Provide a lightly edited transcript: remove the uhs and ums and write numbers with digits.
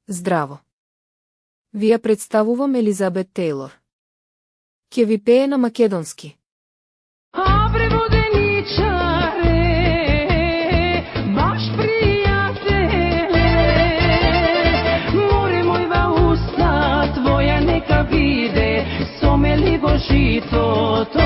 Здраво! Ви ја представувам Елизабет Тейлор. Ќе ви пее на македонски. А преводеничаре, баш пријателе, море мојва уста твоја нека виде, сомели го житото.